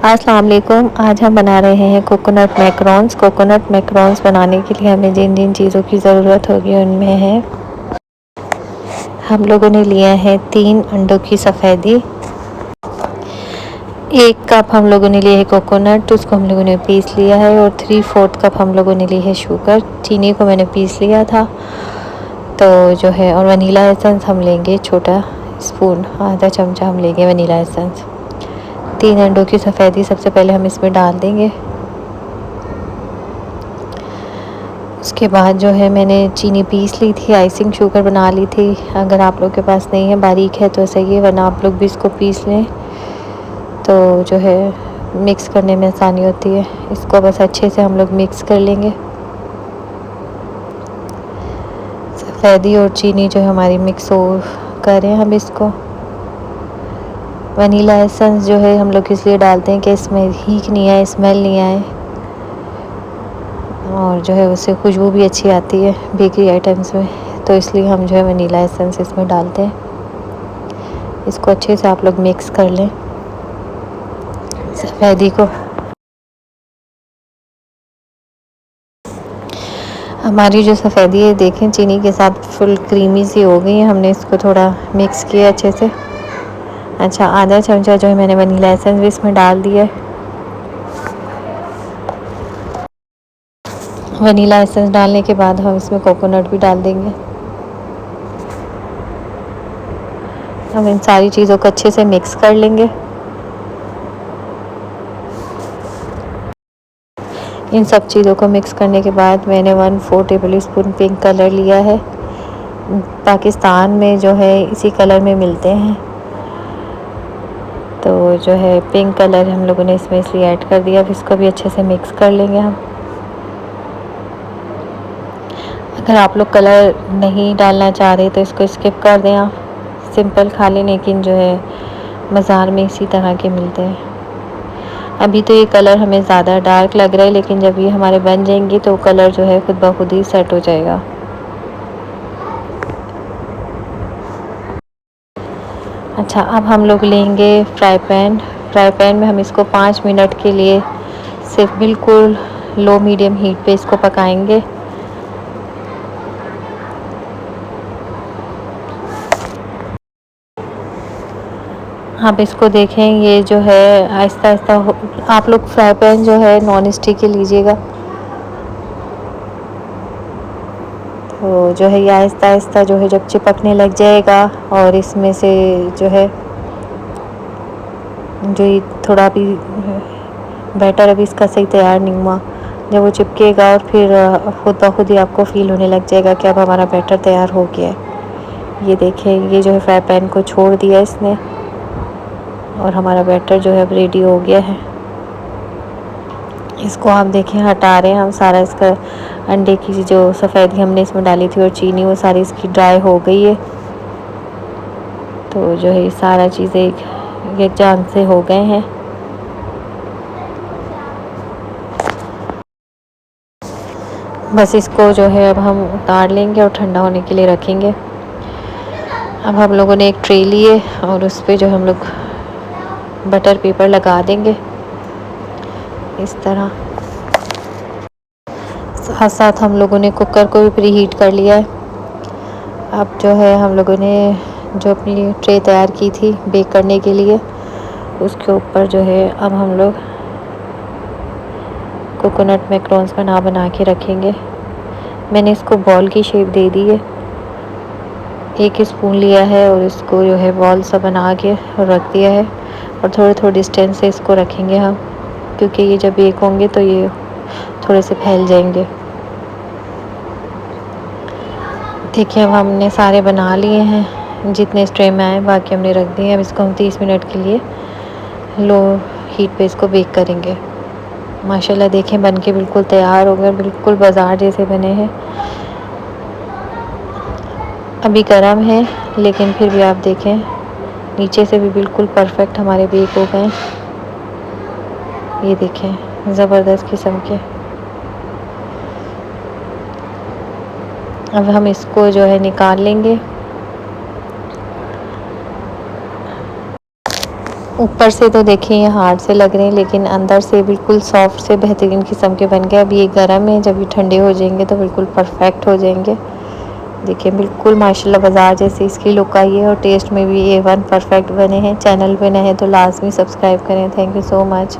अस्सलाम वालेकुम। आज हम बना रहे हैं कोकोनट मैकरॉन्स। कोकोनट मैकरॉन्स बनाने के लिए हमें जिन जिन चीज़ों की ज़रूरत होगी उनमें है, हम लोगों ने लिया है 3 अंडों की सफ़ेदी, 1 कप हम लोगों ने लिए है कोकोनट, तो उसको हम लोगों ने पीस लिया है, और 3/4 कप हम लोगों ने ली है शुगर। चीनी को मैंने पीस लिया था, तो जो है, और वनीला एसेंस हम लेंगे छोटा स्पून, आधा चमचा हम लेंगे वनीला एसेंस। 3 अंडों की सफ़ेदी सबसे पहले हम इसमें डाल देंगे। उसके बाद जो है, मैंने चीनी पीस ली थी, आइसिंग शुगर बना ली थी। अगर आप लोग के पास नहीं है, बारीक है तो सही है, वरना आप लोग भी इसको पीस लें तो जो है मिक्स करने में आसानी होती है। इसको बस अच्छे से हम लोग मिक्स कर लेंगे। सफ़ेदी और चीनी जो हमारी मिक्स हो करें हम इसको। वनीला एसेंस जो है हम लोग इसलिए डालते हैं कि इसमें हीक नहीं आए, स्मेल नहीं आए, और जो है उससे खुशबू भी अच्छी आती है बेकरी आइटम्स में, तो इसलिए हम जो है वनीला एसेंस इसमें डालते हैं। इसको अच्छे से आप लोग मिक्स कर लें सफ़ेदी को। हमारी जो सफ़ेदी है देखें चीनी के साथ फुल क्रीमी सी हो गई है। हमने इसको थोड़ा मिक्स किया अच्छे से। अच्छा, आधा चमचा जो है मैंने वनीला एसेंस भी इसमें डाल दिया है। वनीला एसेंस डालने के बाद हम इसमें कोकोनट भी डाल देंगे। हम इन सारी चीज़ों को अच्छे से मिक्स कर लेंगे। इन सब चीज़ों को मिक्स करने के बाद मैंने 1/4 टेबल स्पून पिंक कलर लिया है। पाकिस्तान में जो है इसी कलर में मिलते हैं, तो जो है पिंक कलर हम लोगों ने इसमें इसलिए ऐड कर दिया। अब इसको भी अच्छे से मिक्स कर लेंगे हम। अगर आप लोग कलर नहीं डालना चाह रहे तो इसको स्किप कर दें आप, सिंपल खा लें, लेकिन जो है बाज़ार में इसी तरह के मिलते हैं। अभी तो ये कलर हमें ज़्यादा डार्क लग रहा है, लेकिन जब ये हमारे बन जाएंगे तो कलर जो है खुद ब खुद ही सेट हो जाएगा। अच्छा, अब हम लोग लेंगे फ्राई पैन। फ्राई पैन में हम इसको 5 मिनट के लिए सिर्फ बिल्कुल लो मीडियम हीट पे इसको पकाएंगे। आप इसको देखें, ये जो है आहिस्ता आहिस्ता आप लोग फ्राई पैन जो है नॉन स्टिक के लीजिएगा, तो जो है ये आहिस्ता आहिस्ता जो है जब चिपकने लग जाएगा, और इसमें से जो है जो ये थोड़ा भी बैटर अभी इसका सही तैयार नहीं हुआ, जब वो चिपकेगा और फिर खुद ब खुद ही आपको फ़ील होने लग जाएगा कि अब हमारा बैटर तैयार हो गया है। ये देखें, ये जो है फ्राई पैन को छोड़ दिया इसने, और हमारा बैटर जो है अब रेडी हो गया है। इसको आप देखें, हटा रहे हैं हम सारा। इसका अंडे की जो सफ़ेदी हमने इसमें डाली थी और चीनी, वो सारी इसकी ड्राई हो गई है, तो जो है सारा चीज़ें एक जान से हो गए हैं। बस इसको जो है अब हम उतार लेंगे और ठंडा होने के लिए रखेंगे। अब हम लोगों ने एक ट्रे लिए और उस पर जो हम लोग बटर पेपर लगा देंगे इस तरह। साथ साथ हम लोगों ने कुकर को भी प्री हीट कर लिया है। अब जो है हम लोगों ने जो अपनी ट्रे तैयार की थी बेक करने के लिए, उसके ऊपर जो है अब हम लोग कोकोनट मैकरॉन्स बना के रखेंगे। मैंने इसको बॉल की शेप दे दी है। 1 स्पून लिया है और इसको जो है बॉल सा बना के रख दिया है, और थोड़े थोड़े डिस्टेंस से इसको रखेंगे हम, क्योंकि ये जब बेक होंगे तो ये थोड़े से फैल जाएंगे। देखिए, अब हमने सारे बना लिए हैं जितने ट्रे में आए, बाकी हमने रख दिए। अब इसको हम 30 मिनट के लिए लो हीट पे इसको बेक करेंगे। माशाल्लाह देखें, बन के बिल्कुल तैयार हो गए, बिल्कुल बाज़ार जैसे बने हैं। अभी गर्म है, लेकिन फिर भी आप देखें नीचे से भी बिल्कुल परफेक्ट हमारे बेक हो गए। ये देखें, ज़बरदस्त किस्म के। अब हम इसको जो है निकाल लेंगे। ऊपर से तो देखिए ये हार्ड से लग रहे हैं, लेकिन अंदर से बिल्कुल सॉफ्ट से बेहतरीन किस्म के बन गए। अभी ये गर्म है, जब ये ठंडे हो जाएंगे तो बिल्कुल परफेक्ट हो जाएंगे। देखिए बिल्कुल माशाल्लाह बाज़ार जैसी इसकी लुक आई है और टेस्ट में भी A1 परफेक्ट बने हैं। चैनल पे नए हैं तो लाजमी सब्सक्राइब करें। Thank you so much.